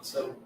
So,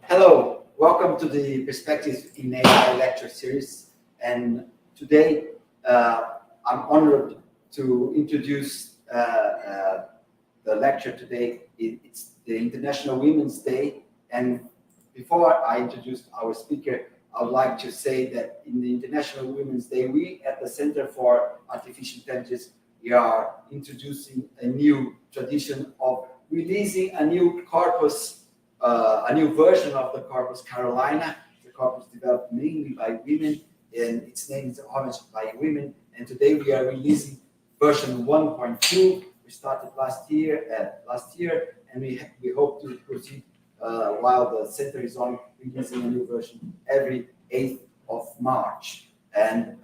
hello, welcome to the Perspectives in AI lecture series. And today I'm honored to introduce the lecture today. It's the International Women's Day. And before I introduce our speaker, I would like to say that in the International Women's Day, we at the Center for Artificial Intelligence, we are introducing a new tradition of releasing a new corpus, a new version of the corpus Carolina, the corpus developed mainly by women, and its name is Honored by Women. And today we are releasing version 1.2. We started last year, and we hope to proceed while the center is on releasing a new version every 8th of March. And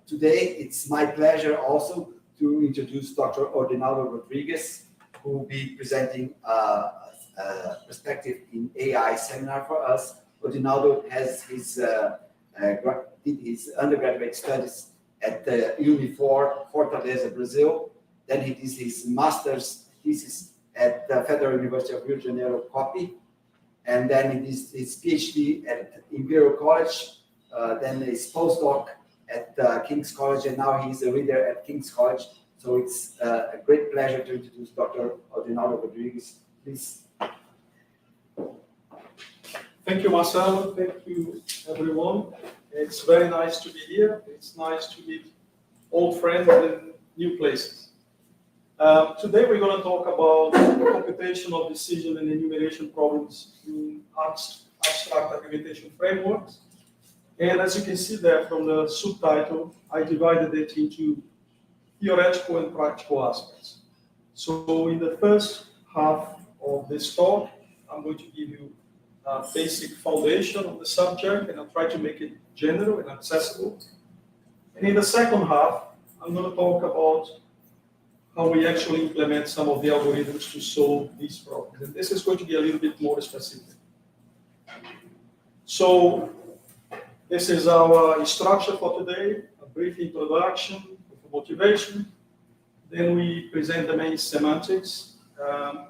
today it's my pleasure also to introduce Dr. Odinaldo Rodrigues, who will be presenting a perspective in AI seminar for us. Odinaldo has did his undergraduate studies at the Uni4, Fortaleza, Brazil. Then he did his master's thesis at the Federal University of Rio de Janeiro, COPI. And then he did his PhD at Imperial College, then his postdoc at King's College, and now he's a reader at King's College. So it's a great pleasure to introduce Dr. Odinaldo Rodrigues. Please. thank you, Marcelo. Thank you, everyone. It's very nice to be here. It's nice to meet old friends in new places. Today we're going to talk about computational decision and enumeration problems in abstract argumentation frameworks. And as you can see there from the subtitle, I divided it into theoretical and practical aspects. So in the first half of this talk, I'm going to give you a basic foundation of the subject, and I'll try to make it general and accessible. And in the second half, I'm going to talk about how we actually implement some of the algorithms to solve these problems. And this is going to be a little bit more specific. So this is our structure for today, a brief introduction with a motivation. Then we present the main semantics,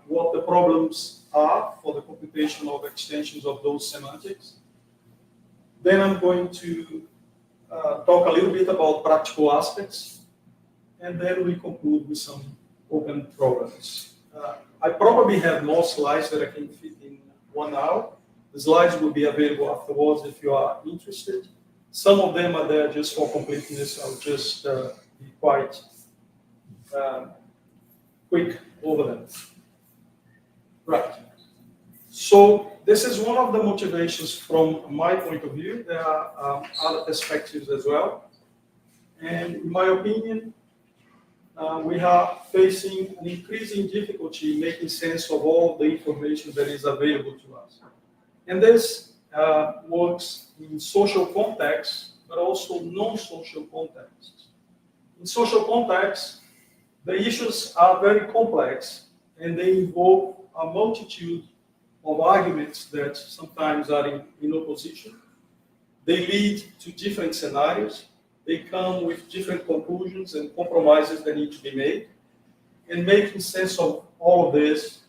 what the problems are for the computation of extensions of those semantics. Then I'm going to talk a little bit about practical aspects, and then we conclude with some open problems. I probably have more slides that I can fit in 1 hour. The slides will be available afterwards if you are interested. Some of them are there just for completeness. I'll just be quite quick over them. Right. So this is one of the motivations from my point of view. There are other perspectives as well. And in my opinion, we are facing an increasing difficulty in making sense of all the information that is available to us. And this works in social contexts, but also non-social contexts. In social contexts, the issues are very complex, and they involve a multitude of arguments that sometimes are in opposition. They lead to different scenarios. They come with different conclusions and compromises that need to be made. And making sense of all of this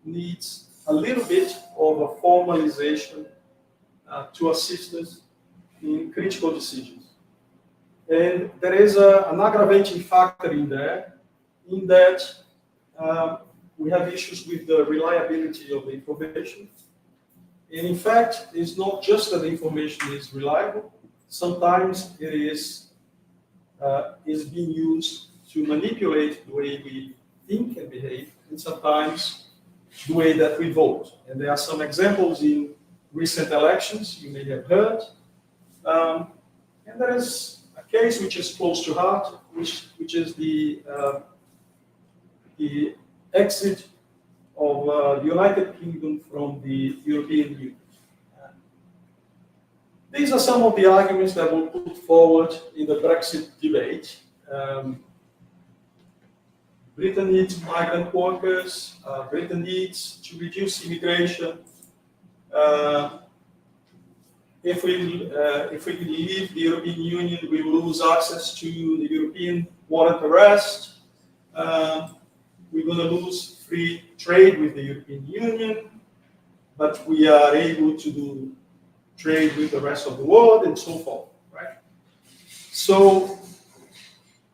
needs a little bit of a formalization to assist us in critical decisions. And there is an aggravating factor in there, in that we have issues with the reliability of the information. And in fact, it's not just that the information is reliable. Sometimes it is being used to manipulate the way we think and behave, and sometimes the way that we vote. And there are some examples in recent elections you may have heard. And there is a case which is close to heart, which is the exit of the United Kingdom from the European Union. These are some of the arguments that were put forward in the Brexit debate. Britain needs migrant workers. Britain needs to reduce immigration. If we leave the European Union, we will lose access to the European warrant arrest. We're going to lose free trade with the European Union, but we are able to do trade with the rest of the world and so forth, right? So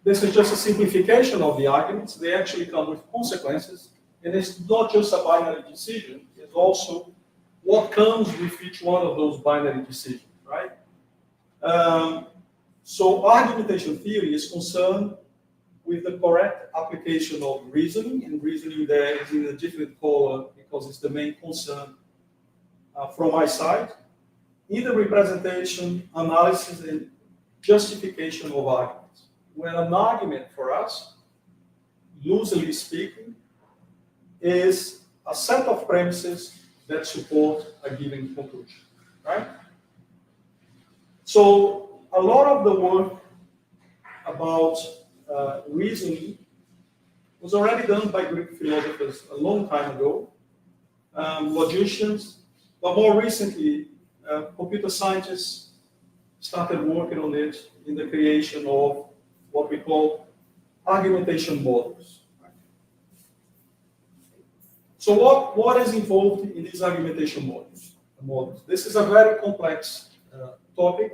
this is just a simplification of the arguments. They actually come with consequences, and it's not just a binary decision, it's also what comes with each one of those binary decisions, right? So argumentation theory is concerned with the correct application of reasoning, and reasoning there is in a different color because it's the main concern from my side, in the representation, analysis, and justification of arguments. When an argument for us, loosely speaking, is a set of premises that support a given conclusion, right? So a lot of the work about reasoning was already done by Greek philosophers a long time ago, logicians, but more recently, computer scientists started working on it in the creation of what we call argumentation models. So what is involved in these argumentation models? This is a very complex topic.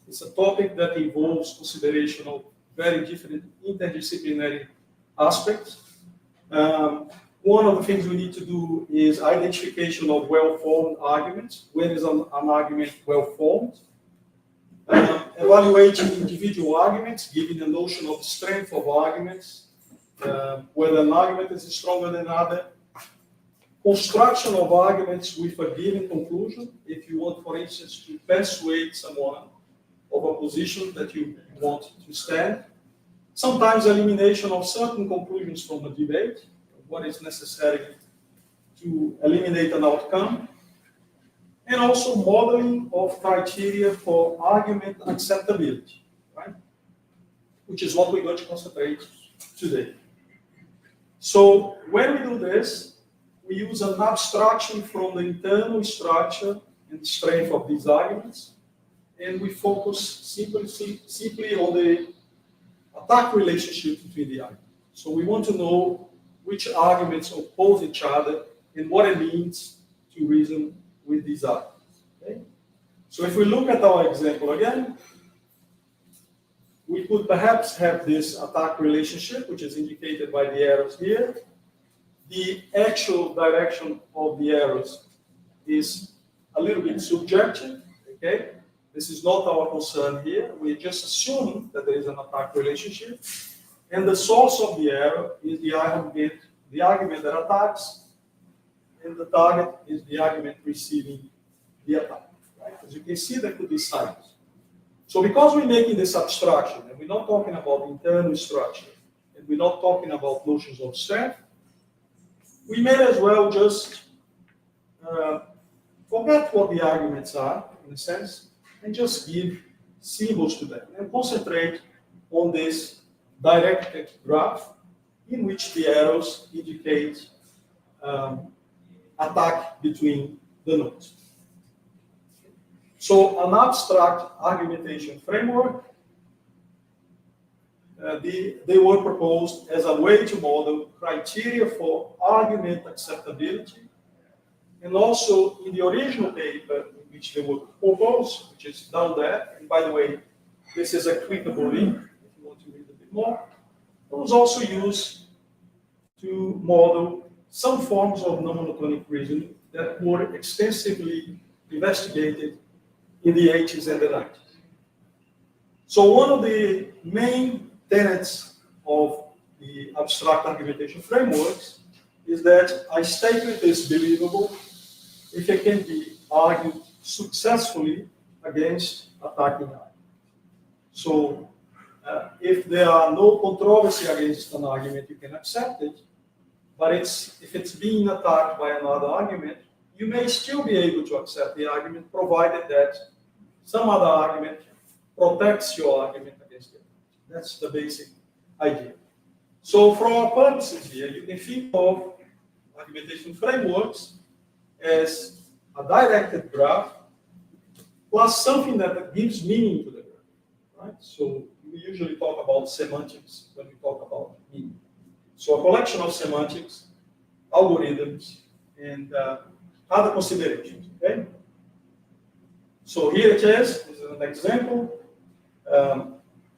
It's a topic that involves consideration of very different interdisciplinary aspects. One of the things we need to do is identification of well-formed arguments. When is an argument well-formed? Evaluating individual arguments, giving a notion of strength of arguments, whether an argument is stronger than other. Construction of arguments with a given conclusion. If you want, for instance, to persuade someone of a position that you want to stand. Sometimes elimination of certain conclusions from a debate, what is necessary to eliminate an outcome, and also modeling of criteria for argument acceptability, right? Which is what we're going to concentrate today. So when we do this, we use an abstraction from the internal structure and strength of these arguments, and we focus simply on the attack relationship between the arguments. So we want to know which arguments oppose each other and what it means to reason with these arguments. Okay? So if we look at our example again, we could perhaps have this attack relationship, which is indicated by the arrows here. The actual direction of the arrows is a little bit subjective, okay? This is not our concern here. We're just assuming that there is an attack relationship. And the source of the arrow is the argument that attacks, and the target is the argument receiving the attack. Right? As you can see, there could be signs. So because we're making this abstraction, and we're not talking about internal structure, and we're not talking about notions of strength, we may as well just forget what the arguments are, in a sense, and just give symbols to them, and concentrate on this directed graph in which the arrows indicate attack between the nodes. So an abstract argumentation framework, they were proposed as a way to model criteria for argument acceptability, and also in the original paper in which they were proposed, which is down there, and by the way, this is a clickable link if you want to read a bit more. It was also used to model some forms of non-monotonic reasoning that were extensively investigated in the 80s and the 90s. So one of the main tenets of the abstract argumentation frameworks is that a statement is believable if it can be argued successfully against attacking argument. So if there are no controversy against an argument, you can accept it, but if it's being attacked by another argument, you may still be able to accept the argument, provided that some other argument protects your argument against it. That's the basic idea. So for our purposes here, you can think of argumentation frameworks as a directed graph plus something that gives meaning to the graph, right? So we usually talk about semantics when we talk about meaning. So a collection of semantics algorithms, and other considerations. Okay. So here it is. This is an example.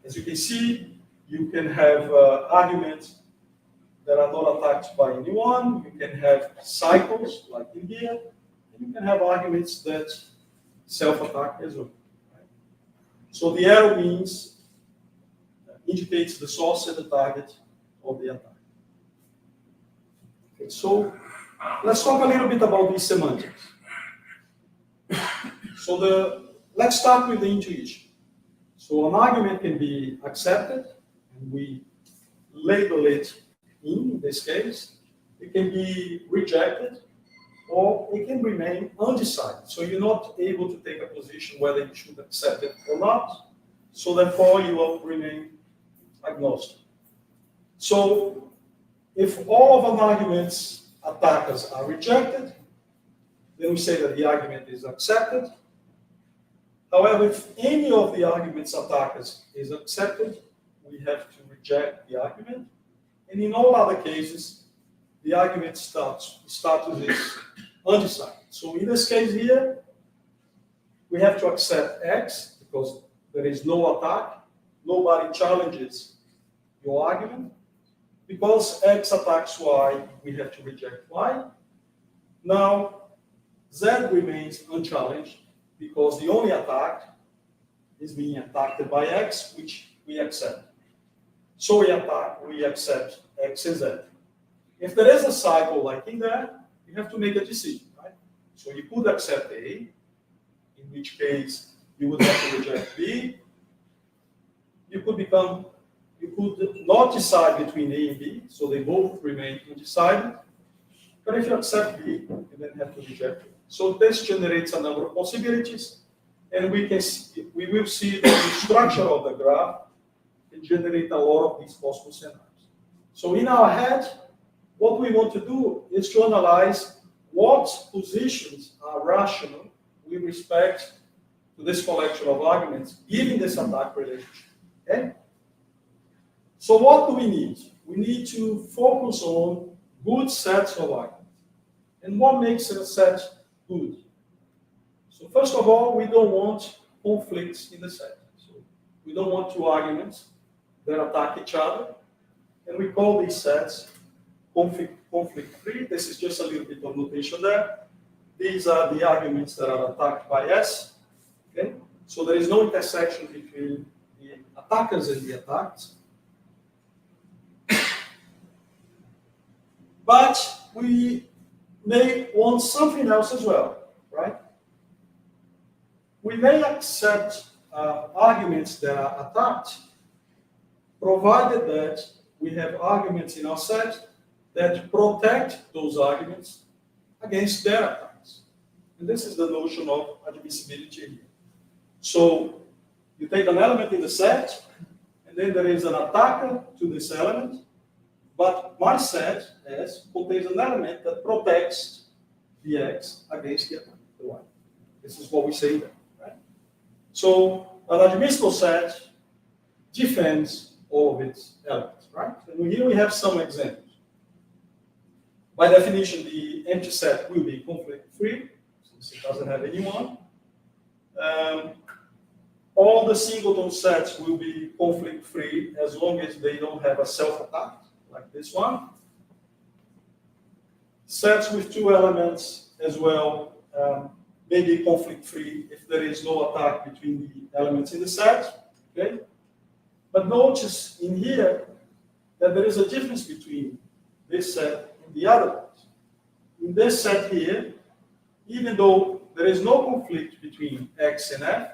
As you can see, you can have arguments that are not attacked by anyone. You can have cycles like in here, and you can have arguments that self-attack as well. Right? So the arrow means indicates the source and the target of the attack. Okay, so let's talk a little bit about the semantics. So let's start with the intuition. So an argument can be accepted, and we label it in this case. It can be rejected, or it can remain undecided. So you're not able to take a position whether you should accept it or not. So therefore, you will remain agnostic. So if all of an argument's attackers are rejected, then we say that the argument is accepted. However, if any of the argument's attackers is accepted, we have to reject the argument. And in all other cases, the argument status is undecided. So in this case here, we have to accept X because there is no attack. Nobody challenges your argument. Because X attacks Y, we have to reject Y. Now, Z remains unchallenged because the only attack is being attacked by X, which we accept. So we accept X and Z. If there is a cycle like in there, you have to make a decision, right? So you could accept A, in which case you would have to reject B. You could not decide between A and B, so they both remain undecided. But if you accept B, you then have to reject it. So this generates a number of possibilities, and we will see that the structure of the graph can generate a lot of these possible scenarios. So in our head, what we want to do is to analyze what positions are rational with respect to this collection of arguments, given this attack relationship. Okay? So what do we need? We need to focus on good sets of arguments. And what makes a set good? So first of all, we don't want conflicts in the set. So we don't want two arguments that attack each other. And we call these sets conflict-free. This is just a little bit of notation there. These are the arguments that are attacked by S. Okay? So there is no intersection between the attackers and the attacked. But we may want something else as well, right? We may accept arguments that are attacked, provided that we have arguments in our set that protect those arguments against their attacks. And this is the notion of admissibility here. So you take an element in the set, and then there is an attacker to this element, but my set S contains an element that protects the X against the attack, the Y. This is what we say there, right? So an admissible set defends all of its elements, right? And here we have some examples. By definition, the empty set will be conflict-free, since it doesn't have anyone. All the singleton sets will be conflict-free as long as they don't have a self-attack, like this one. Sets with two elements as well may be conflict-free if there is no attack between the elements in the set. Okay? But notice in here that there is a difference between this set and the other ones. In this set here, even though there is no conflict between X and F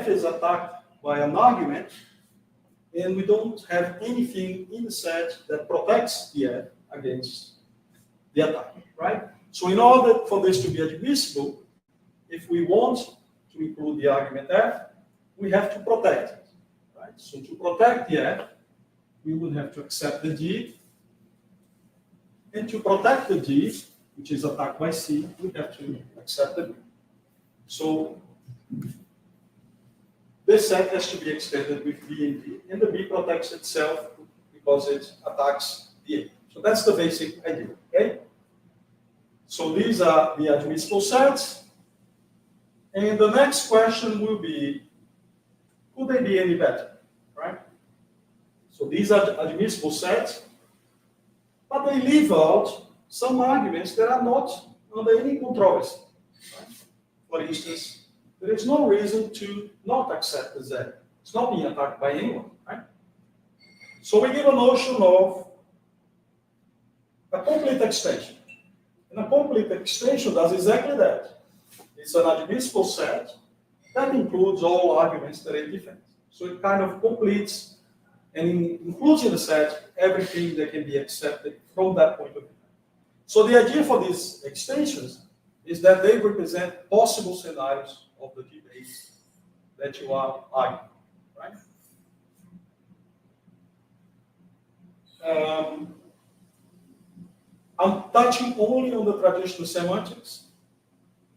is attacked by an argument, and we don't have anything in the set that protects the F against the attack, right? So in order for this to be admissible, if we want to include the argument F, we have to protect it, right? So to protect the F, we would have to accept the G, and to protect the G, which is attacked by C, we have to accept the B. So this set has to be extended with B and D, and the B protects itself because it attacks the A. So that's the basic idea, okay? So these are the admissible sets. And the next question will be, could they be any better, right? So these are admissible sets, but they leave out some arguments that are not under any controversy. Right? For instance, there is no reason to not accept the Z. It's not being attacked by anyone, right? So we give a notion of a complete extension. And a complete extension does exactly that. It's an admissible set that includes all arguments that are indifferent. So it kind of completes and includes in the set everything that can be accepted from that point of view. So the idea for these extensions is that they represent possible scenarios of the debates that you are arguing, right? I'm touching only on the traditional semantics,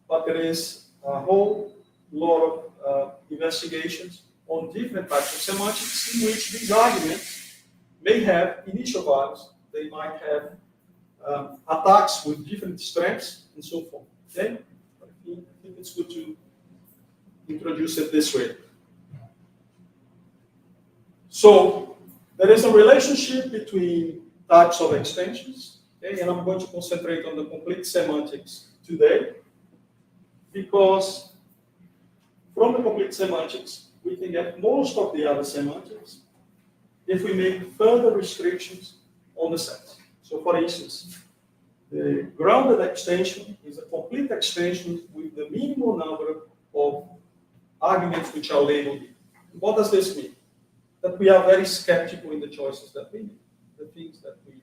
but there is a whole lot of investigations on different types of semantics in which these arguments may have initial values. They might have attacks with different strengths and so forth. Okay? I think it's good to introduce it this way. So there is a relationship between types of extensions, okay? And I'm going to concentrate on the complete semantics today, because from the complete semantics, we can get most of the other semantics if we make further restrictions on the set. So for instance, the grounded extension is a complete extension with the minimum number of arguments which are labeled. What does this mean? That we are very skeptical in the choices that we make, the things that we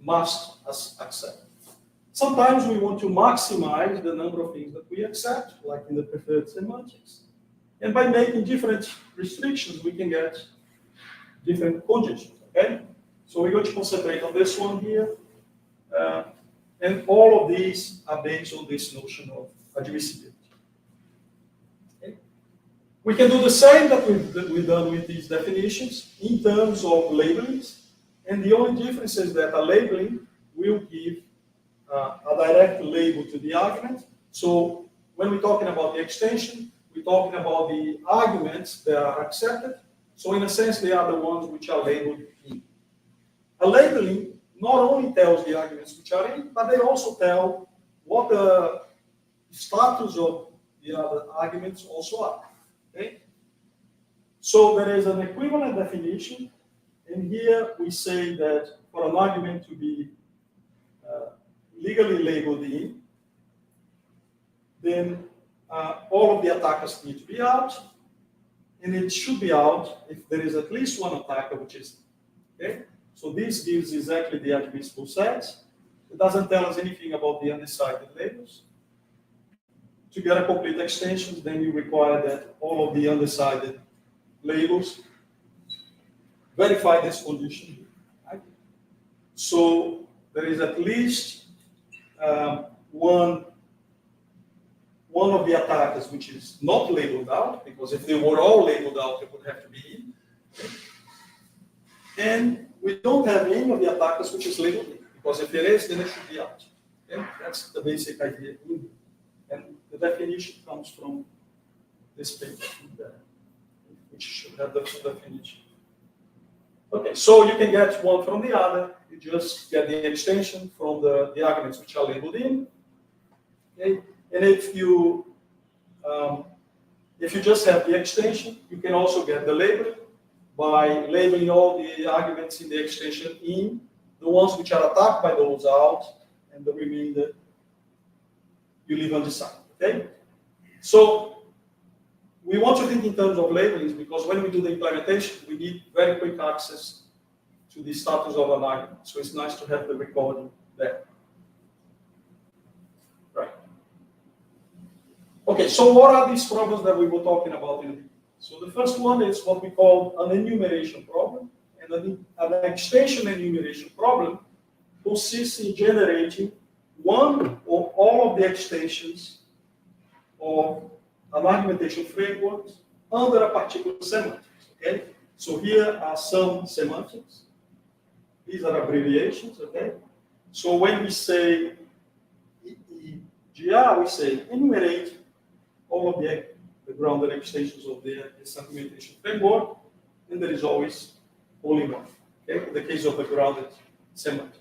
must accept. Sometimes we want to maximize the number of things that we accept, like in the preferred semantics. And by making different restrictions, we can get different conditions, okay? So we're going to concentrate on this one here. And all of these are based on this notion of admissibility. Okay? We can do the same that we've done with these definitions in terms of labelings. And the only difference is that a labeling will give a direct label to the argument. So when we're talking about the extension, we're talking about the arguments that are accepted. So in a sense, they are the ones which are labeled in. A labeling not only tells the arguments which are in, but they also tell what the status of the other arguments also are. Okay? So there is an equivalent definition, and here we say that for an argument to be legally labeled in, then all of the attackers need to be out, and it should be out if there is at least one attacker which is, okay? So this gives exactly the admissible sets. It doesn't tell us anything about the undecided labels. To get a complete extension, then you require that all of the undecided labels verify this condition. Right? So there is at least one of the attackers which is not labeled out, because if they were all labeled out, they would have to be in. Okay? And we don't have any of the attackers which is labeled in, because if it is, then it should be out. Okay? That's the basic idea. And the definition comes from this paper, which should have the definition. Okay, so you can get one from the other. You just get the extension from the arguments which are labeled in. Okay? And if you just have the extension, you can also get the label by labeling all the arguments in the extension in, the ones which are attacked by those out, and the remainder you leave undecided. Okay? So we want to think in terms of labelings, because when we do the implementation, we need very quick access to the status of an argument. So it's nice to have the recording there. Right. Okay, so what are these problems that we were talking about in the beginning? So the first one is what we call an enumeration problem. And an extension enumeration problem consists in generating one or all of the extensions of an argumentation framework under a particular semantics. Okay? So here are some semantics. These are abbreviations, okay? So when we say EEGR, we say enumerate all of the grounded extensions of this argumentation framework, and there is always only one, okay? In the case of the grounded semantics.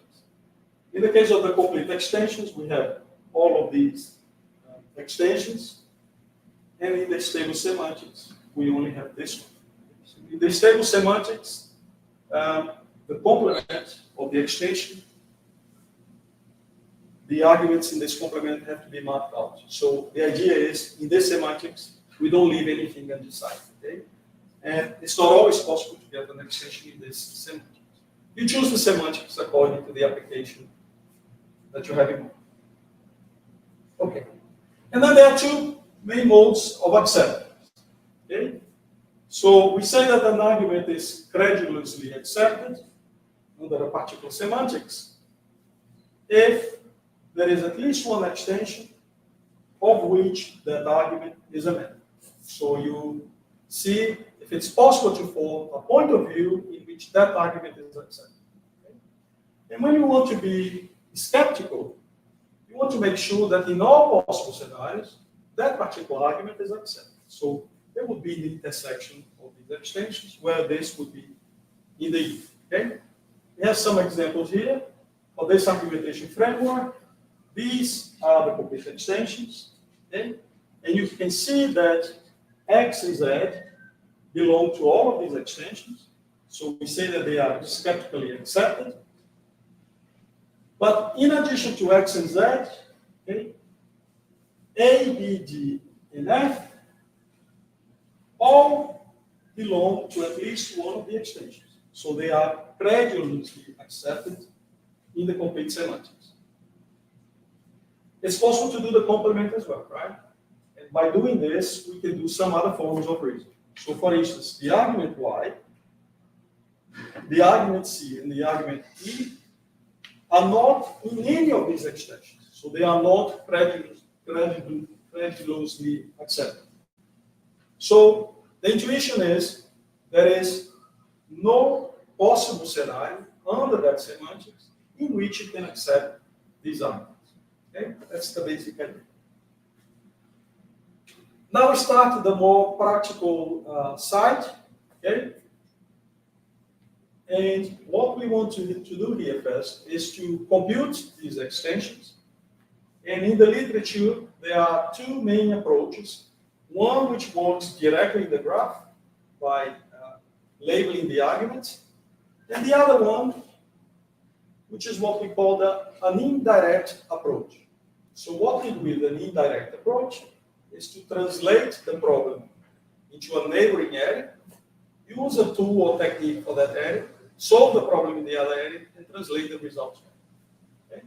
In the case of the complete extensions, we have all of these extensions, and in the stable semantics, we only have this one. So in the stable semantics, the complement of the extension, the arguments in this complement have to be marked out. So the idea is, in this semantics, we don't leave anything undecided, okay? And it's not always possible to get an extension in this semantics. You choose the semantics according to the application that you have in mind. Okay. And then there are two main modes of acceptance. Okay? So we say that an argument is credulously accepted under a particular semantics if there is at least one extension of which that argument is a method. So you see if it's possible to form a point of view in which that argument is accepted. Okay? And when you want to be skeptical, you want to make sure that in all possible scenarios, that particular argument is accepted. So there would be the intersection of these extensions where this would be in the if. Okay? We have some examples here for this argumentation framework. These are the complete extensions. Okay? And you can see that X and Z belong to all of these extensions. So we say that they are skeptically accepted. But in addition to X and Z, okay, A, B, D, and F all belong to at least one of the extensions. So they are credulously accepted in the complete semantics. It's possible to do the complement as well, right? And by doing this, we can do some other forms of reasoning. So for instance, the argument Y, the argument C, and the argument E are not in any of these extensions. So they are not credulously accepted. So the intuition is there is no possible scenario under that semantics in which you can accept these arguments. Okay? That's the basic idea. Now we start the more practical side. Okay? And what we want to do here first is to compute these extensions. And in the literature, there are two main approaches. One which works directly in the graph by labeling the arguments, and the other one, which is what we call an indirect approach. So what we do with an indirect approach is to translate the problem into a neighboring area, use a tool or technique for that area, solve the problem in the other area, and translate the results. Okay?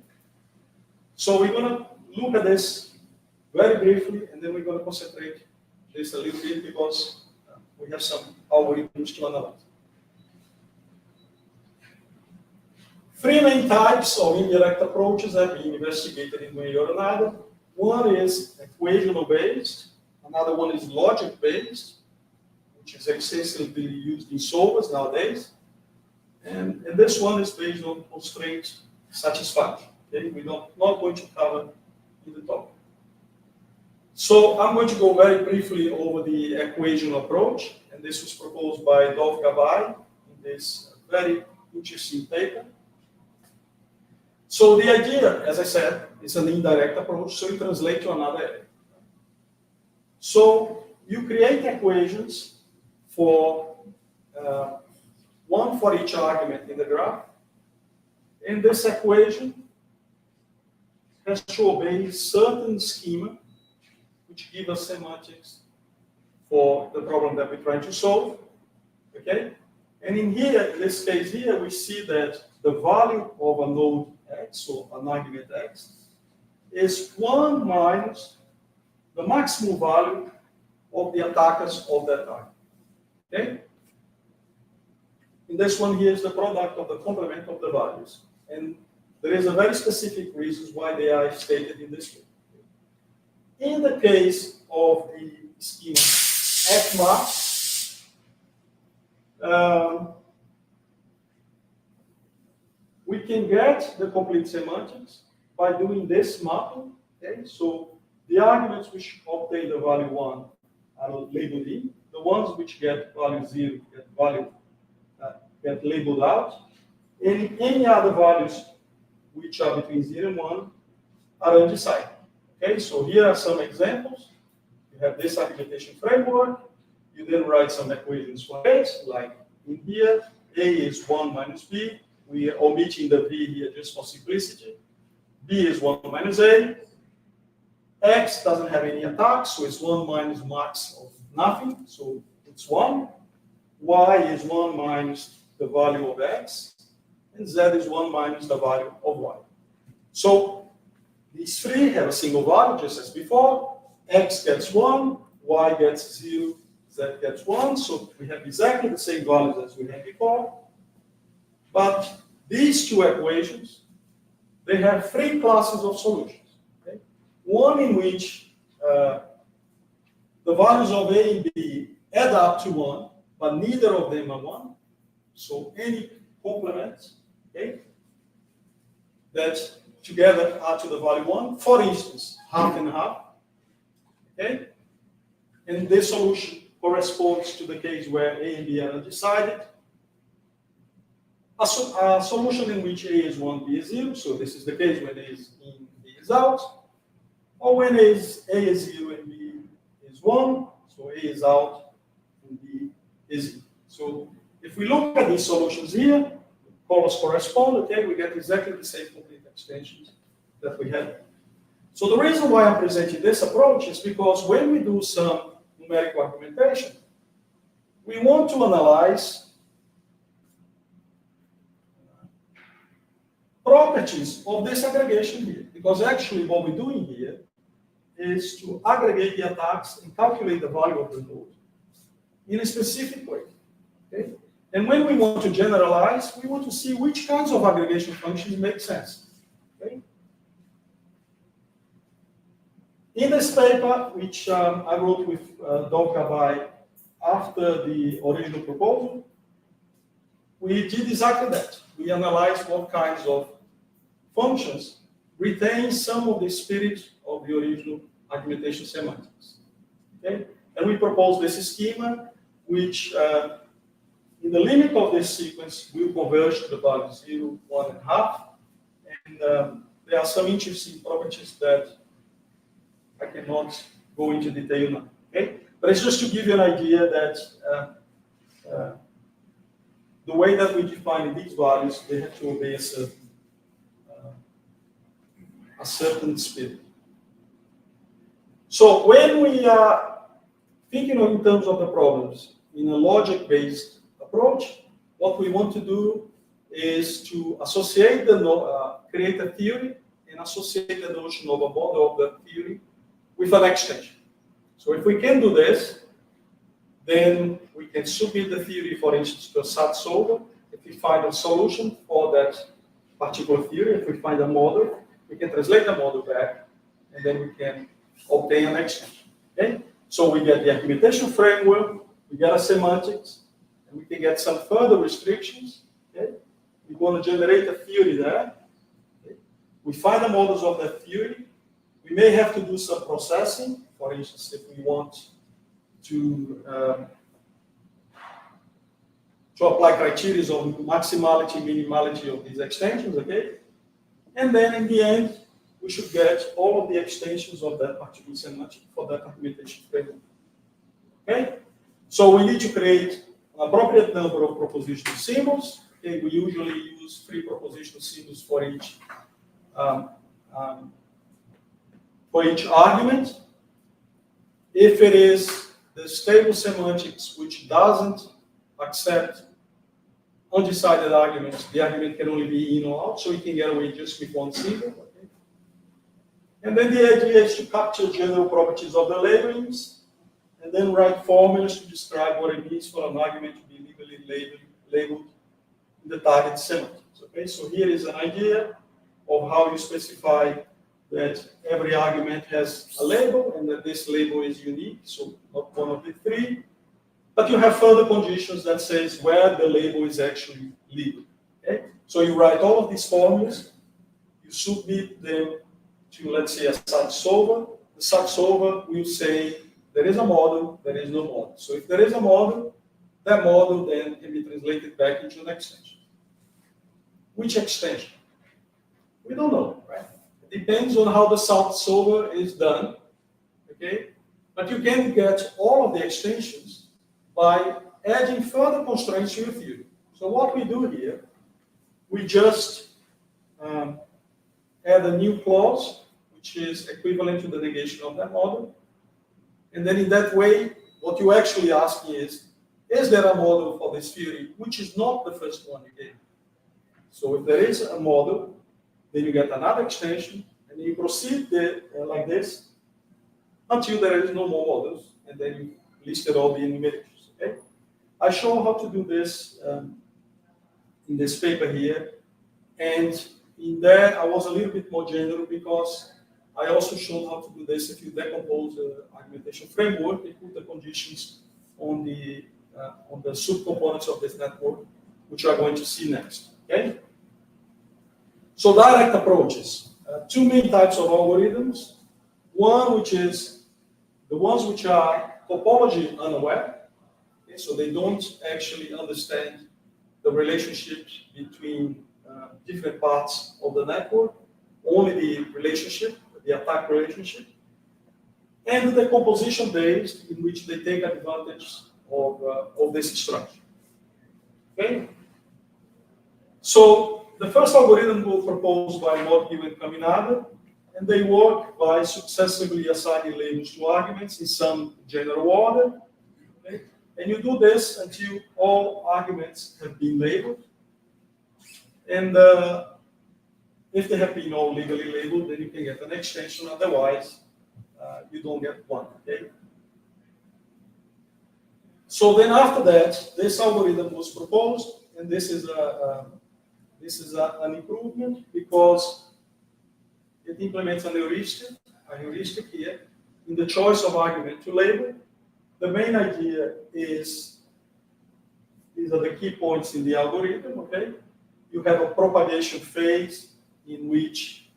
So we're going to look at this very briefly, and then we're going to concentrate this a little bit because we have some algorithms to analyze. Three main types of indirect approaches have been investigated in one way or another. One is equational based, another one is logic based, which is extensively used in solvers nowadays. And this one is based on constraint satisfaction. Okay? We're not going to cover in the topic. So I'm going to go very briefly over the equational approach, and this was proposed by Dov Gabay in this very interesting paper. So the idea, as I said, is an indirect approach, so you translate to another area. So you create equations for one for each argument in the graph, and this equation has to obey certain schema which give us semantics for the problem that we're trying to solve. Okay? And in here, in this case here, we see that the value of a node X, or an argument X, is 1 minus the maximum value of the attackers of that argument. Okay? In this one here is the product of the complement of the values. And there is a very specific reasons why they are stated in this way. In the case of the schema FMAP, can get the complete semantics by doing this mapping. Okay, so the arguments which obtain the value 1 are labeled in. The ones which get value 0 get labeled out. And any other values which are between 0 and 1 are undecided. Okay, so here are some examples. You have this argumentation framework. You then write some equations for it, like in here, A is 1 minus B. We are omitting the V here just for simplicity. B is 1 minus A. X doesn't have any attacks, so it's 1 minus max of nothing, so it's 1. Y is 1 minus the value of X. And Z is 1 minus the value of Y. So these three have a single value, just as before. X gets 1, Y gets 0, Z gets 1. So we have exactly the same values as we had before. But these two equations, they have three classes of solutions. Okay? One in which the values of A and B add up to 1, but neither of them are 1. So any complement, okay, that together add to the value 1. For instance, half and half. Okay? And this solution corresponds to the case where A and B are undecided. A solution in which A is 1, B is 0. So this is the case when A is in, B is out. Or when A is 0 and B is 1. So A is out and B is in. So if we look at these solutions here, colors correspond, okay, we get exactly the same complete extensions that we had. So the reason why I'm presenting this approach is because when we do some numerical argumentation, we want to analyze properties of this aggregation here. Because actually what we're doing here is to aggregate the attacks and calculate the value of the node in a specific way. Okay? And when we want to generalize, we want to see which kinds of aggregation functions make sense. Okay? In this paper, which I wrote with UKRI after the original proposal, we did exactly that. We analyzed what kinds of functions retain some of the spirit of the original argumentation semantics. Okay? And we proposed this schema, which in the limit of this sequence will converge to the value 0, 1, and half. And there are some interesting properties that I cannot go into detail now. Okay? But it's just to give you an idea that the way that we define these values, they have to obey a certain spirit. So when we are thinking in terms of the problems in a logic-based approach, what we want to do is to associate create a theory and associate the notion of a model of the theory with an extension. So if we can do this, then we can submit the theory, for instance, to a SAT solver. If we find a solution for that particular theory, if we find a model, we can translate the model back, and then we can obtain an extension. Okay? So we get the argumentation framework, we get a semantics, and we can get some further restrictions. Okay? We want to generate a theory there. Okay? We find the models of that theory. We may have to do some processing. For instance, if we want to apply criteria of maximality, minimality of these extensions, okay? And then in the end, we should get all of the extensions of that particular semantic for that argumentation framework. Okay? So we need to create an appropriate number of propositional symbols. Okay? We usually use 3 propositional symbols for each argument. If it is the stable semantics which doesn't accept undecided arguments, the argument can only be in or out, so you can get away just with 1 symbol. Okay? And then the idea is to capture general properties of the labelings, and then write formulas to describe what it means for an argument to be legally labeled in the target semantics. Okay? So here is an idea of how you specify that every argument has a label and that this label is unique, so not one of the 3. But you have further conditions that says where the label is actually legal. Okay? So you write all of these formulas, you submit them to, let's say, a search solver. The search solver will say, there is a model, there is no model. So if there is a model, that model then can be translated back into an extension. Which extension? We don't know, right? It depends on how the search solver is done, okay? But you can get all of the extensions by adding further constraints to your theory. So what we do here, we just add a new clause, which is equivalent to the negation of that model. And then in that way, what you actually ask is there a model for this theory, which is not the first one you gave? So if there is a model, then you get another extension, and you proceed like this until there is no more models, and then you listed all the enumerations. Okay? I show how to do this in this paper here, and in there I was a little bit more general because I also showed how to do this if you decompose the argumentation framework and put the conditions on the subcomponents of this network, which you are going to see next. Okay? So direct approaches. Two main types of algorithms. One which is the ones which are topology unaware. Okay? So they don't actually understand the relationships between different parts of the network, only the relationship, the attack relationship, and the composition based in which they take advantage of this structure. Okay? So the first algorithm was proposed by Morghill and Caminada, and they work by successively assigning labels to arguments in some general order. Okay? And you do this until all arguments have been labeled. And if they have been all legally labeled, then you can get an extension. Otherwise, you don't get one. Okay? So then after that, this algorithm was proposed, and this is an improvement because it implements a heuristic here in the choice of argument to label. The main idea is, these are the key points in the algorithm, okay? You have a propagation phase in which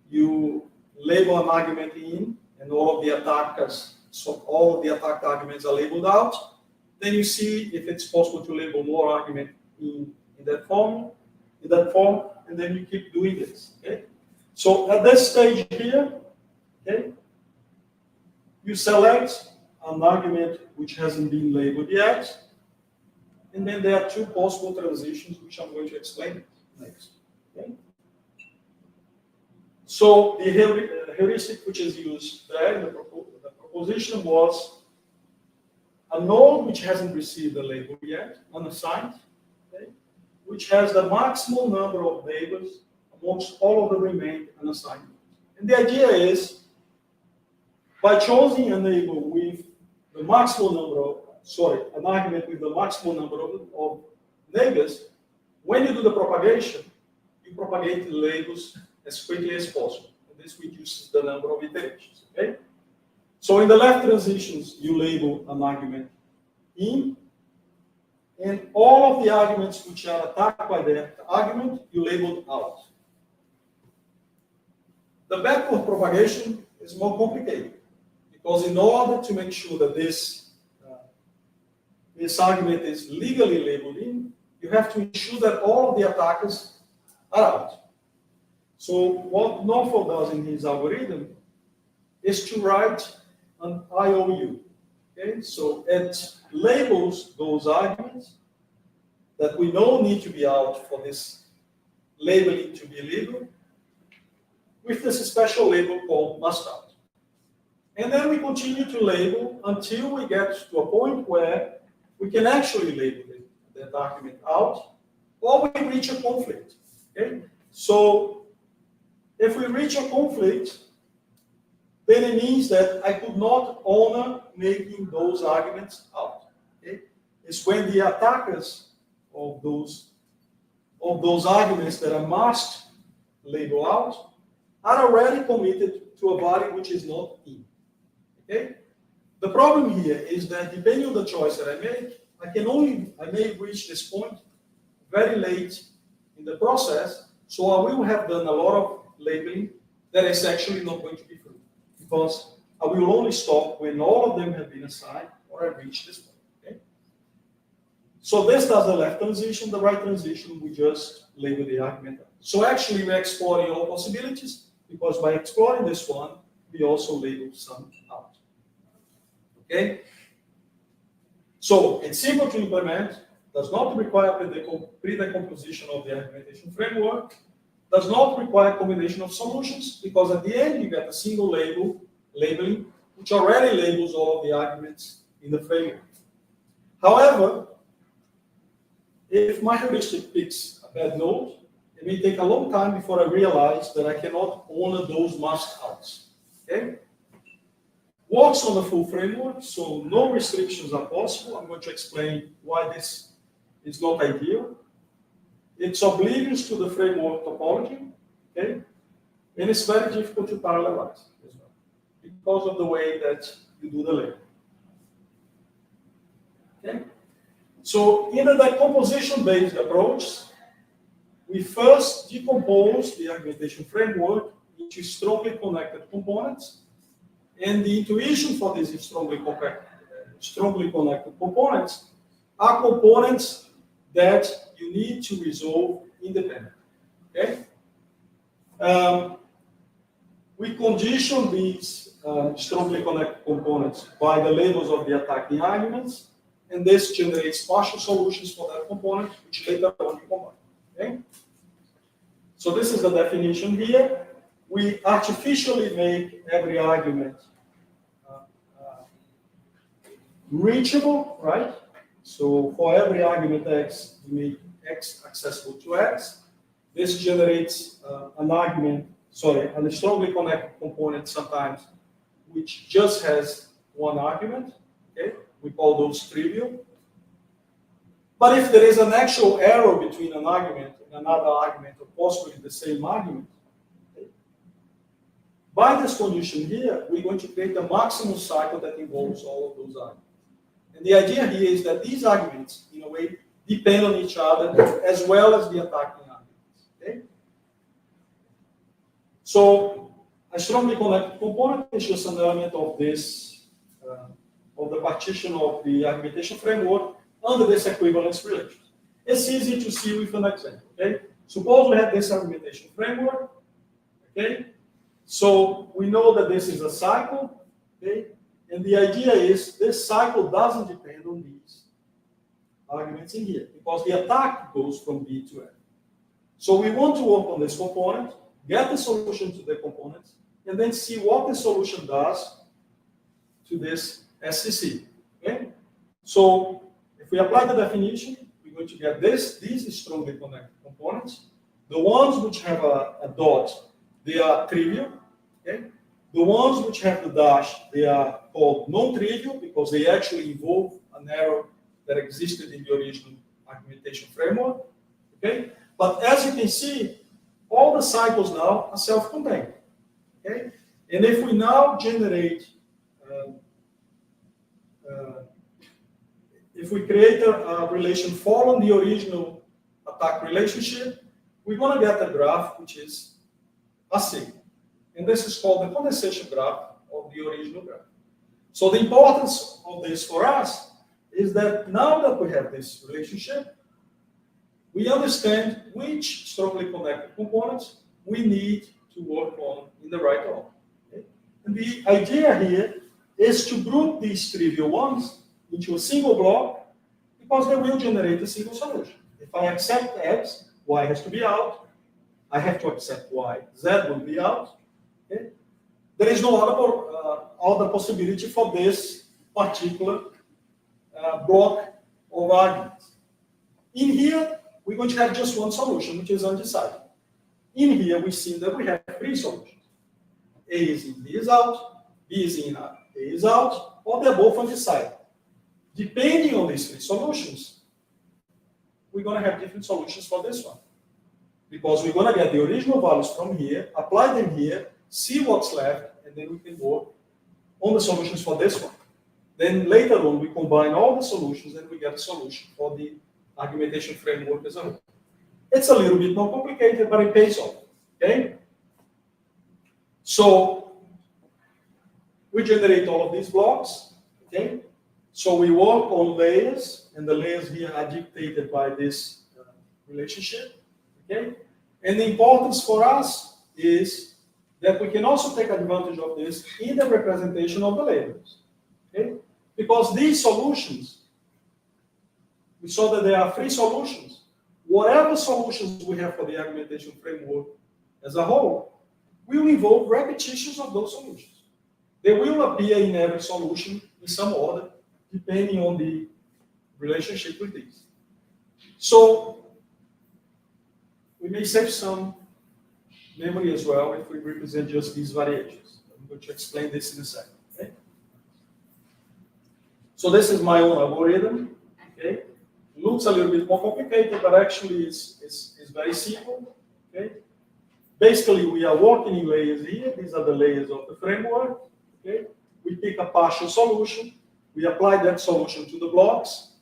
you label an argument in, and all of the attackers, so all of the attacked arguments are labeled out. Then you see if it's possible to label more argument in that form, and then you keep doing this. Okay? So at this stage here, okay, you select an argument which hasn't been labeled yet, and then there are two possible transitions which I'm going to explain next. Okay? So the heuristic which is used there in the proposition was a node which hasn't received a label yet, unassigned, okay, which has the maximum number of labels amongst all of the remaining unassigned nodes. And the idea is, by choosing a label with the maximum number of, an argument with the maximum number of neighbors, when you do the propagation, you propagate the labels as quickly as possible. And this reduces the number of iterations. Okay? So in the left transitions, you label an argument in, and all of the arguments which are attacked by that argument, you label out. The backward propagation is more complicated, because in order to make sure that this argument is legally labeled in, you have to ensure that all of the attackers are out. So what Norfolk does in his algorithm is to write an IOU. Okay? So it labels those arguments that we know need to be out for this labeling to be legal with this special label called must out. And then we continue to label until we get to a point where we can actually label that argument out, or we reach a conflict. Okay? So if we reach a conflict, then it means that I could not honor making those arguments out. Okay? It's when the attackers of those arguments that are must label out are already committed to a value which is not in. Okay? The problem here is that depending on the choice that I make, I may reach this point very late in the process, so I will have done a lot of labeling that is actually not going to be true, because I will only stop when all of them have been assigned or I reach this point. Okay? So this does the left transition, the right transition, we just label the argument. So actually we're exploring all possibilities, because by exploring this one, we also label some out. Okay? So it's simple to implement, does not require pre-decomposition of the argumentation framework, does not require combination of solutions, because at the end you get a single labeling, which already labels all of the arguments in the framework. However, if my heuristic picks a bad node, it may take a long time before I realize that I cannot honor those must-outs. Okay? Works on the full framework, so no restrictions are possible. I'm going to explain why this is not ideal. It's oblivious to the framework topology, okay? And it's very difficult to parallelize as well, because of the way that you do the labeling. Okay? So in a decomposition-based approach, we first decompose the argumentation framework into strongly connected components, and the intuition for these strongly connected components are components that you need to resolve independently. Okay? We condition these strongly connected components by the labels of the attacking arguments, and this generates partial solutions for that component, which later on you combine. Okay? So this is the definition here. We artificially make every argument reachable, right? So for every argument x, we make x accessible to x. This generates a strongly connected component sometimes, which just has one argument. Okay, we call those trivial. But if there is an actual error between an argument and another argument, or possibly the same argument, okay, by this condition here, we're going to create a maximum cycle that involves all of those arguments. And the idea here is that these arguments, in a way, depend on each other as well as the attacking arguments. Okay? So a strongly connected component is just an element of this, of the partition of the argumentation framework under this equivalence relation. It's easy to see with an example. Okay? Suppose we have this argumentation framework. Okay? So we know that this is a cycle. Okay? And the idea is this cycle doesn't depend on these arguments in here, because the attack goes from B to F. So we want to work on this component, get the solution to the component, and then see what the solution does to this SCC. Okay? So if we apply the definition, we're going to get these strongly connected components. The ones which have a dot, they are trivial. Okay? The ones which have the dash, they are called non-trivial because they actually involve an error that existed in the original argumentation framework. Okay? But as you can see, all the cycles now are self-contained. Okay? And if we now generate, if we create a relation following the original attack relationship, we're going to get a graph which is a signal. And this is called the condensation graph of the original graph. So the importance of this for us is that now that we have this relationship, we understand which strongly connected components we need to work on in the right order. Okay? And the idea here is to group these trivial ones into a single block because they will generate a single solution. If I accept X, Y has to be out. I have to accept Y, Z will be out. Okay? There is no other possibility for this particular block of arguments. In here, we're going to have just one solution, which is undecided. In here, we see that we have three solutions. A is in, B is out, B is in, A is out, or they're both undecided. Depending on these three solutions, we're going to have different solutions for this one. Because we're going to get the original values from here, apply them here, see what's left, and then we can work on the solutions for this one. Then later on, we combine all the solutions and we get a solution for the argumentation framework as a whole. It's a little bit more complicated, but it pays off, okay? So we generate all of these blocks, okay? So we work on layers, and the layers here are dictated by this relationship, okay? And the importance for us is that we can also take advantage of this in the representation of the labels, okay? Because these solutions, we saw that there are three solutions. Whatever solutions we have for the argumentation framework as a whole will involve repetitions of those solutions. They will appear in every solution in some order, depending on the relationship with these. So we may save some memory as well if we represent just these variations. I'm going to explain this in a second. Okay? So this is my own algorithm. Okay? Looks a little bit more complicated, but actually it's very simple. Okay? Basically, we are working in layers here. These are the layers of the framework. Okay? We pick a partial solution. We apply that solution to the blocks.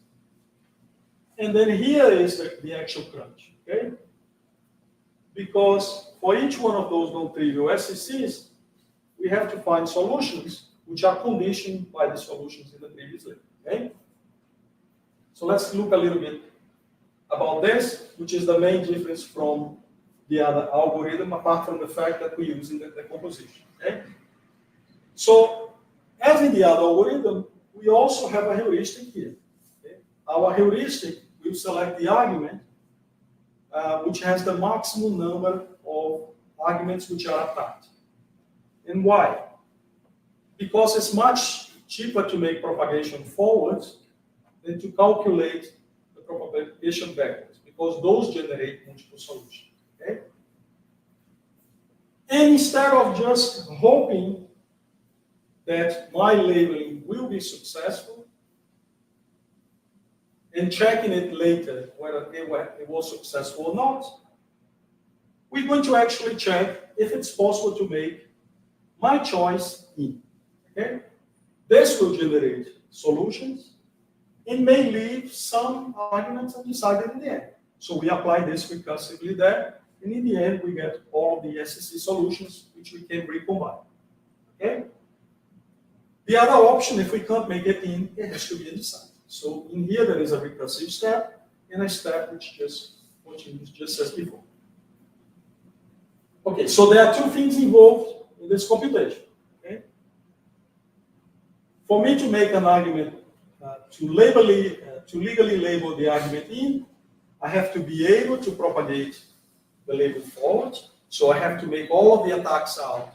And then here is the actual crunch. Okay? Because for each one of those non-trivial SCCs, we have to find solutions which are conditioned by the solutions in the previous layer. Okay? So let's look a little bit about this, which is the main difference from the other algorithm, apart from the fact that we use in the decomposition. Okay? So, as in the other algorithm, we also have a heuristic here. Okay? Our heuristic will select the argument which has the maximum number of arguments which are attacked. And why? Because it's much cheaper to make propagation forwards than to calculate the propagation backwards, because those generate multiple solutions. Okay? And instead of just hoping that my labeling will be successful and checking it later whether it was successful or not, we're going to actually check if it's possible to make my choice in. Okay? This will generate solutions and may leave some arguments undecided in the end. So we apply this recursively there, and in the end we get all of the SCC solutions which we can recombine. Okay? The other option, if we can't make it in, it has to be undecided. So in here there is a recursive step and a step which just continues just as before. Okay, so there are two things involved in this computation. Okay? For me to make an argument, to legally label the argument in, I have to be able to propagate the label forward. So I have to make all of the attacks out.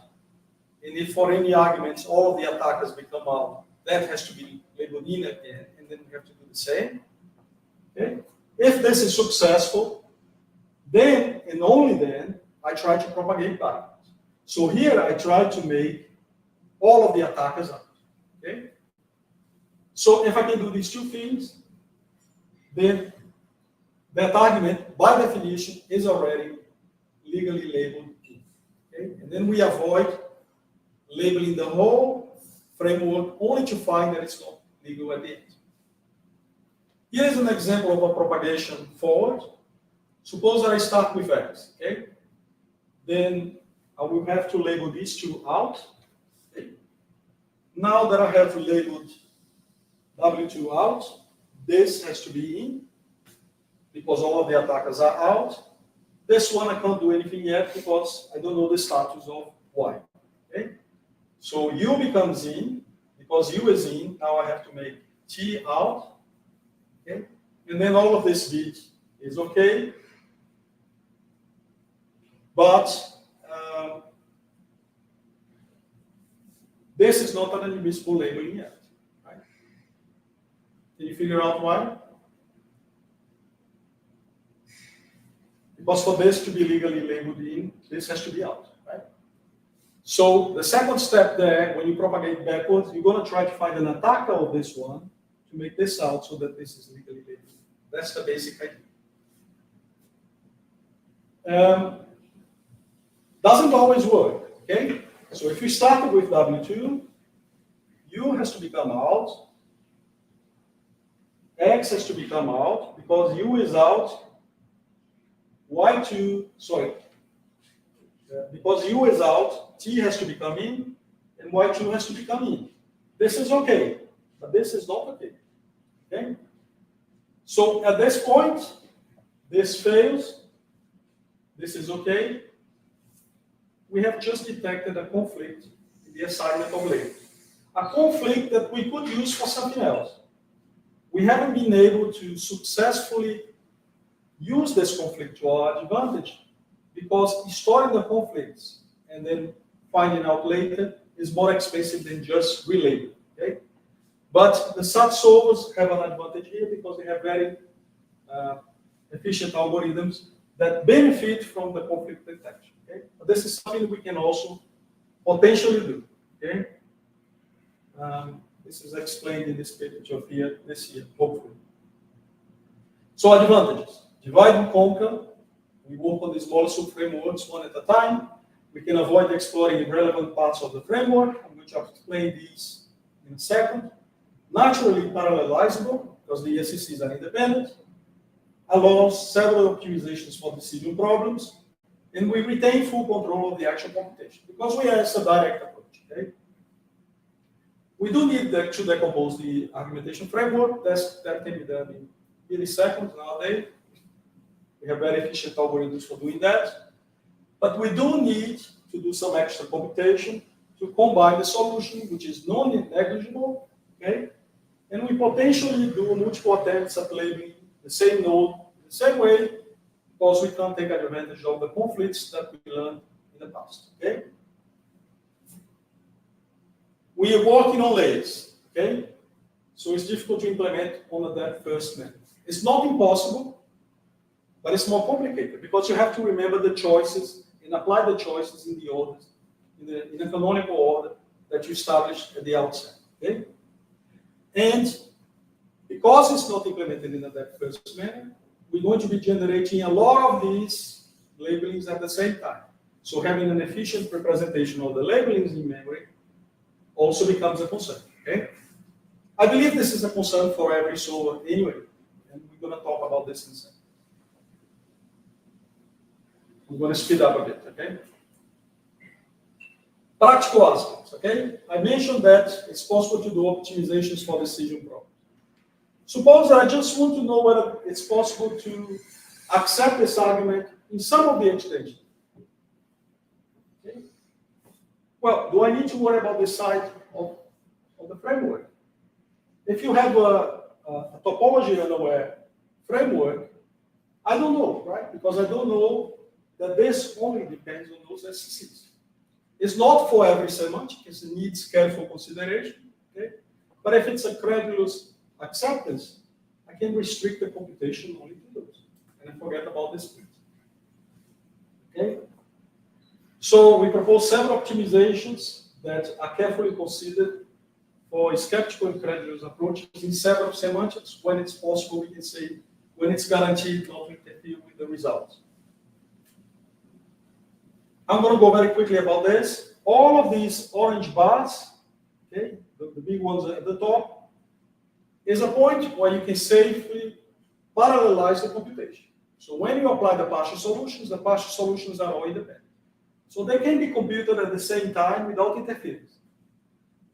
And if for any arguments all of the attackers become out, that has to be labeled in again, and then we have to do the same. Okay? If this is successful, then and only then I try to propagate backwards. So here I try to make all of the attackers out. Okay? So if I can do these two things, then that argument, by definition, is already legally labeled in. Okay? And then we avoid labeling the whole framework only to find that it's not legal at the end. Here is an example of a propagation forward. Suppose that I start with X, okay? Then I will have to label these two out. Okay? Now that I have labeled W2 out, this has to be in, because all of the attackers are out. This one I can't do anything yet because I don't know the status of Y. Okay? So U becomes in, because U is in, now I have to make T out. Okay? And then all of this bit is okay. But this is not an admissible labeling yet. Right? Can you figure out why? Because for this to be legally labeled in, this has to be out. Right? So the second step there, when you propagate backwards, you're going to try to find an attacker of this one to make this out so that this is legally labeled. That's the basic idea. Doesn't always work, okay? So if we started with W2, U has to become out, X has to become out, because U is out, y2, sorry, because u is out, t has to become in, and y2 has to become in. This is okay, but this is not okay. Okay? So at this point, this fails, this is okay. We have just detected a conflict in the assignment of labels. A conflict that we could use for something else. We haven't been able to successfully use this conflict to our advantage because storing the conflicts and then finding out later is more expensive than just relabeling. Okay? But the SAT solvers have an advantage here because they have very efficient algorithms that benefit from the conflict detection. Okay? But this is something we can also potentially do. Okay? This is explained in this picture here, this year, hopefully. So advantages. Divide and conquer. We work on these small sub-frameworks one at a time. We can avoid exploring irrelevant parts of the framework. I'm going to explain these in a second. Naturally parallelizable, because the SCCs are independent. Allows several optimizations for decision problems. And we retain full control of the actual computation, because we have a direct approach. Okay? We do need to decompose the argumentation framework. That can be done in milliseconds nowadays. We have very efficient algorithms for doing that. But we do need to do some extra computation to combine the solution, which is non-negligible, okay? And we potentially do multiple attempts at labeling the same node the same way, because we can take advantage of the conflicts that we learned in the past, okay? We are working on layers, okay? So it's difficult to implement on that first method. It's not impossible, but it's more complicated because you have to remember the choices and apply the choices in the order, in the canonical order that you established at the outset, okay? And because it's not implemented in that first manner, we're going to be generating a lot of these labelings at the same time. So having an efficient representation of the labelings in memory also becomes a concern, okay? I believe this is a concern for every solver anyway, and we're going to talk about this in a second. I'm going to speed up a bit, okay? Practical aspects, okay? I mentioned that it's possible to do optimizations for decision problems. Suppose I just want to know whether it's possible to accept this argument in some of the extensions. Okay? Well, do I need to worry about the size of the framework? If you have a topology unaware framework, I don't know, right? Because I don't know that this only depends on those SCCs. It's not for every semantic, it needs careful consideration, okay? But if it's a credulous acceptance, I can restrict the computation only to those, and I forget about this bit. Okay? So we propose several optimizations that are carefully considered for skeptical and credulous approaches in several semantics. When it's possible, we can say, when it's guaranteed not to interfere with the results. I'm going to go very quickly about this. All of these orange bars, okay, the big ones at the top, is a point where you can safely parallelize the computation. So when you apply the partial solutions are all independent. So they can be computed at the same time without interference.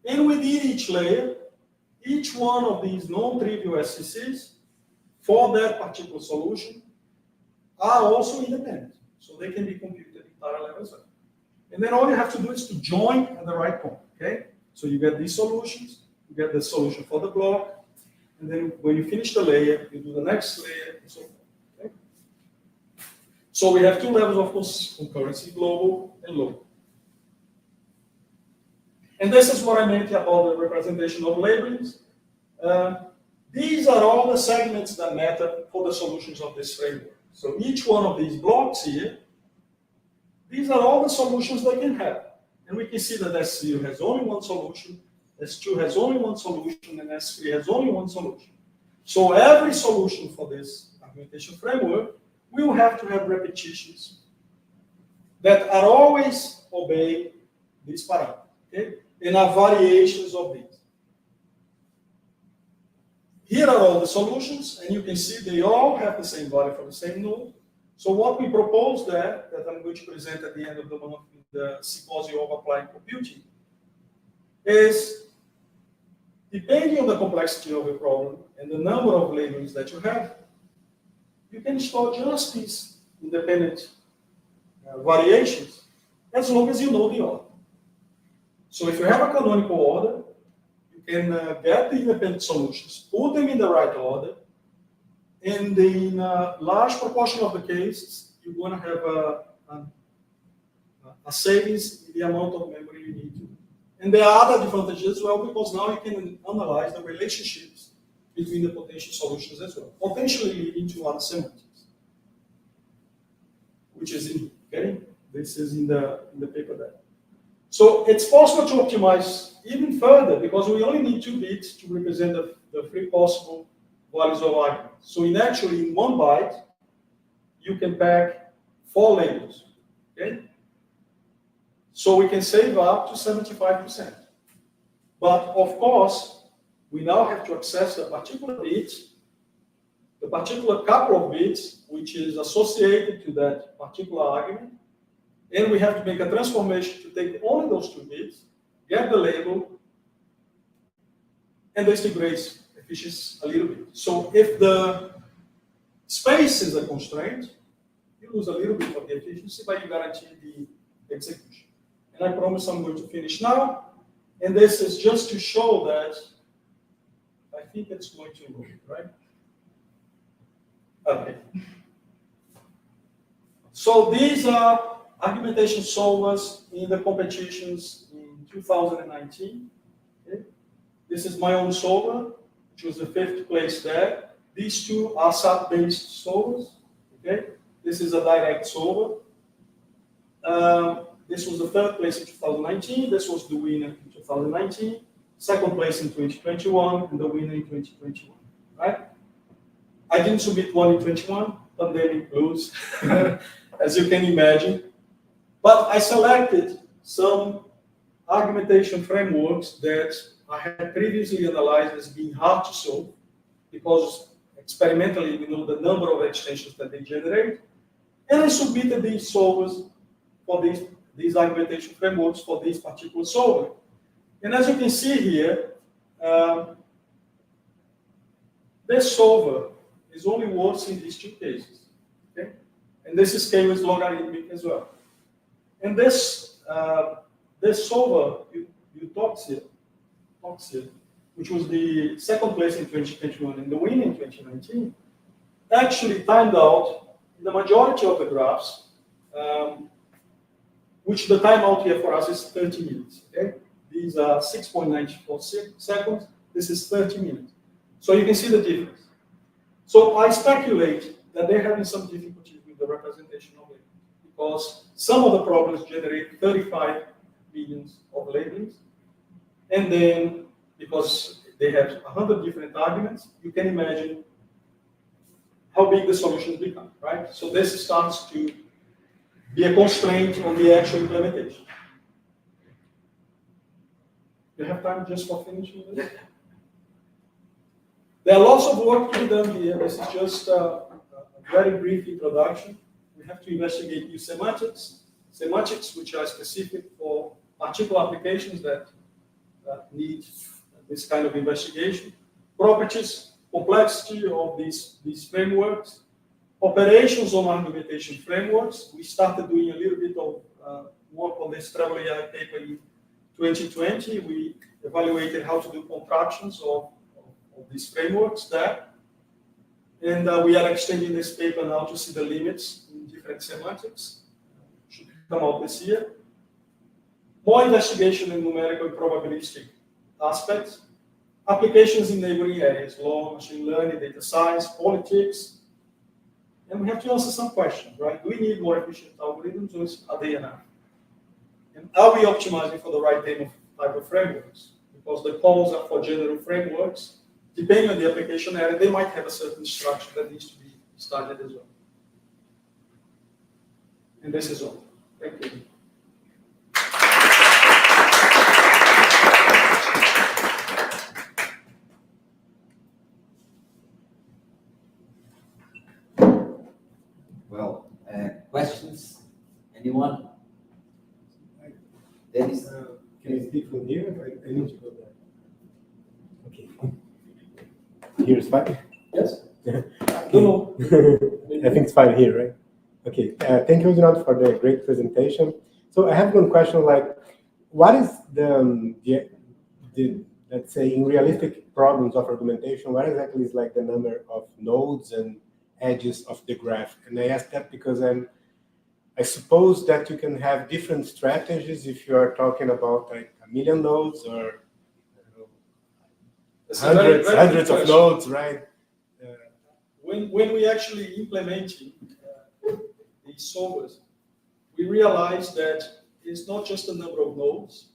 And within each layer, each one of these non-trivial SCCs for that particular solution are also independent. So they can be computed in parallel as well. And then all you have to do is to join at the right point, okay? So you get these solutions, you get the solution for the block, and then when you finish the layer, you do the next layer, and so forth, okay? So we have two levels of concurrency, global and local. And this is what I meant about the representation of labelings. These are all the segments that matter for the solutions of this framework. So each one of these blocks here, these are all the solutions they can have. And we can see that S0 has only one solution, S2 has only one solution, and S3 has only one solution. So every solution for this argumentation framework will have to have repetitions that are always obeying these parameters, okay? And are variations of these. Here are all the solutions, and you can see they all have the same value for the same node. So what we propose there, that I'm going to present at the end of the month in the Symposium of Applied Computing, is depending on the complexity of the problem and the number of labels that you have, you can store just these independent variations as long as you know the order. So if you have a canonical order, you can get the independent solutions, put them in the right order, and in a large proportion of the cases, you're going to have a savings in the amount of memory you need to. And there are other advantages as well, because now you can analyze the relationships between the potential solutions as well, potentially leading to other semantics, which is in, okay? This is in the paper there. So it's possible to optimize even further, because we only need 2 bits to represent the 3 possible values of arguments. So in 1 byte, you can pack 4 labels, okay? So we can save up to 75%. But of course, we now have to access the particular bit, the particular couple of bits, which is associated to that particular argument, and we have to make a transformation to take only those 2 bits, get the label, and this degrades efficiency a little bit. So if the space is a constraint, you lose a little bit of the efficiency, but you guarantee the execution. And I promise I'm going to finish now. And this is just to show that I think it's going to load, right? Okay. So these are argumentation solvers in the competitions in 2019. Okay. This is my own solver, which was the 5th place there. These 2 are SAT-based solvers. Okay. This is a direct solver. This was the 3rd place in 2019. This was the winner in 2019. 2nd place in 2021, and the winner in 2021. Right? I didn't submit one in 21. Pandemic blues, as you can imagine. But I selected some argumentation frameworks that I had previously analyzed as being hard to solve, because experimentally we know the number of extensions that they generate. And I submitted these solvers for these argumentation frameworks for this particular solver. And as you can see here, this solver is only works in these 2 cases. Okay? And this scale is logarithmic as well. And this solver, Utopsia, which was the 2nd place in 2021 and the winner in 2019, actually timed out in the majority of the graphs, which the timeout here for us is 30 minutes. Okay? These are 6.94 seconds. This is 30 minutes. So you can see the difference. So I speculate that they're having some difficulties with the representation of labels, because some of the problems generate 35 millions of labels. And then, because they have 100 different arguments, you can imagine how big the solutions become, right? So this starts to be a constraint on the actual implementation. You have time just for finishing this? There are lots of work to be done here. This is just a very brief introduction. We have to investigate new semantics, which are specific for particular applications that need this kind of investigation. Properties, complexity of these frameworks, operations on argumentation frameworks. We started doing a little bit of work on this C4AI paper in 2020. We evaluated how to do contractions of these frameworks there. And we are extending this paper now to see the limits in different semantics. Should come out this year. More investigation in numerical and probabilistic aspects. Applications in neighboring areas, law, machine learning, data science, politics. And we have to answer some questions, right? Do we need more efficient algorithms, or are they enough? And are we optimizing for the right type of frameworks? Because the calls are for general frameworks. Depending on the application area, they might have a certain structure that needs to be studied as well. And this is all. Thank you. Well, Anyone? Dennis? Can I speak from here? I need to go there. Okay. Here's fine. Yes? No. I think it's fine here, right? Okay. Thank you, Odinaldo, for the great presentation. So I have one question, like, what is the let's say, in realistic problems of argumentation, what exactly is like the number of nodes and edges of the graph? And I ask that because I suppose that you can have different strategies if you are talking about like 1,000,000 nodes or I don't know, hundreds of nodes, right? When we actually implementing these solvers, we realize that it's not just the number of nodes,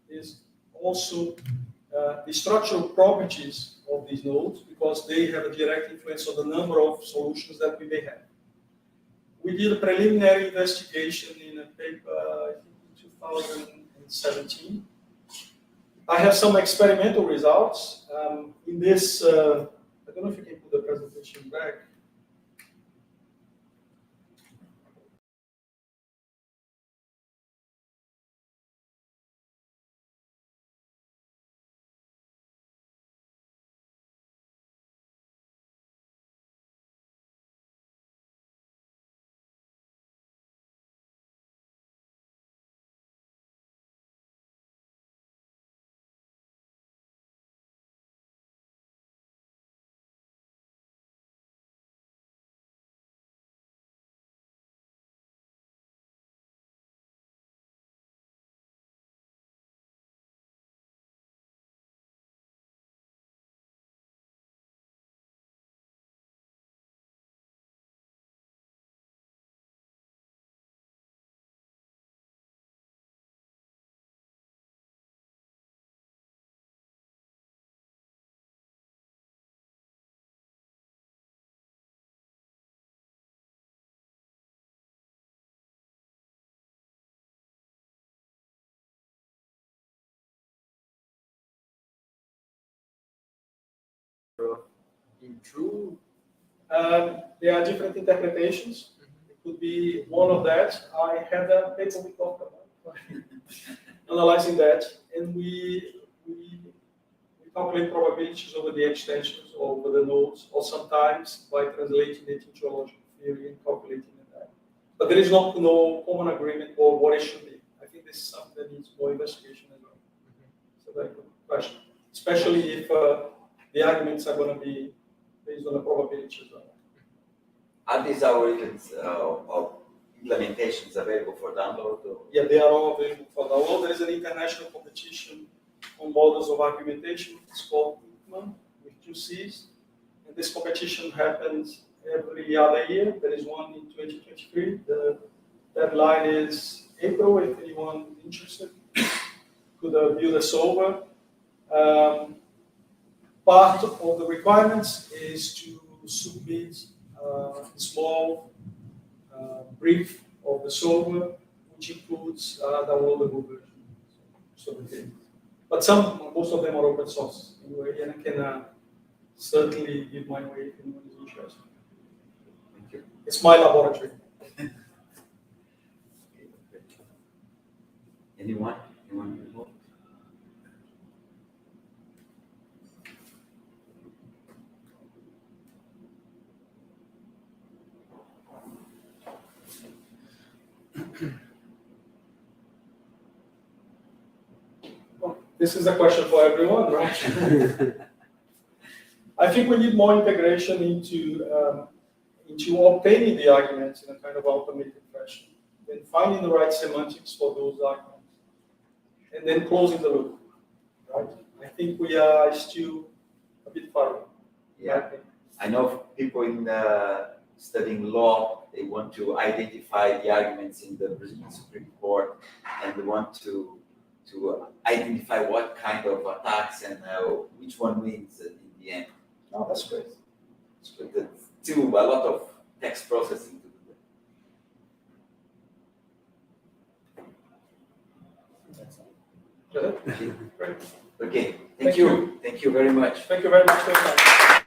it's also the structural properties of these nodes, because they have a direct influence on the number of solutions that we may have. We did a preliminary investigation in a paper, I think in 2017. I have some experimental results. In this, I don't know if you can put the presentation back. True. There are different interpretations. It could be one of that. I had a paper we talked about analyzing that, and we calculate probabilities over the extensions, over the nodes, or sometimes by translating it into a logical theory and calculating that. But there is no common agreement for what it should be. I think this is something that needs more investigation as well. It's a very good question, especially if the arguments are going to be based on the probability as well. Are these algorithms of implementations available for download? Or? Yeah, they are all available for download. There is an international competition on models of argumentation. It's called INCMA with 2 C's. And this competition happens every other year. There is one in 2023. The deadline is April, if anyone is interested. Could build a solver. Part of the requirements is to submit a small brief of the solver, which includes downloadable version. But most of them are open source anyway, and I can certainly give my way if anyone is interested. Thank you. It's my laboratory. Anyone? Anyone involved? Well, this is a question for everyone, right? I think we need more integration into obtaining the arguments in a kind of automated fashion, then finding the right semantics for those arguments, and then closing the loop. Right? I think we are still a bit far away. Yeah, I know people in studying law, they want to identify the arguments in the Brazilian Supreme Court, and they want to identify what kind of attacks and which one wins in the end. Oh, that's great. It's good. That's still a lot of text processing to do. Great. Okay, thank you. Thank you very much. Thank you very much for your time.